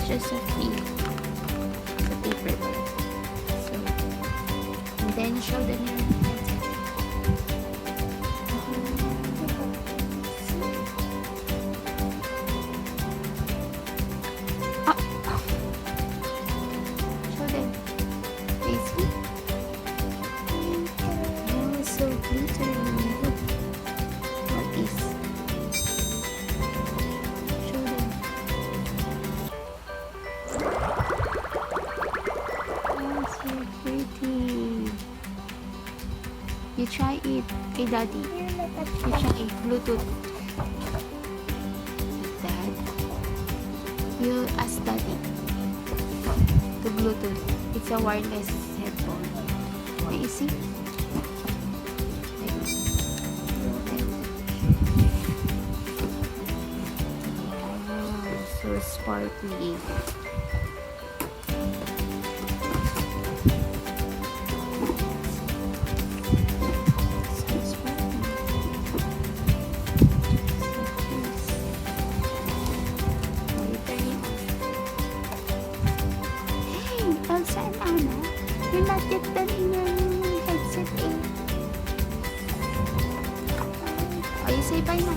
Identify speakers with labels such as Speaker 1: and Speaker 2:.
Speaker 1: just a free the paper bag. So, and then show them your headset. Ah. Show them. They see? Oh, so glittering. Look. What is? Show them. Oh, so pretty. You try it. Hey, Daddy. You try it. Bluetooth. Dad. You ask Daddy. The Bluetooth. It's a wireless headphone. Can you see? Oh, so sparkly. So sparkly. Hey, Elsa and Anna, you're not yet done in your headset, eh? Oh, you say bye na.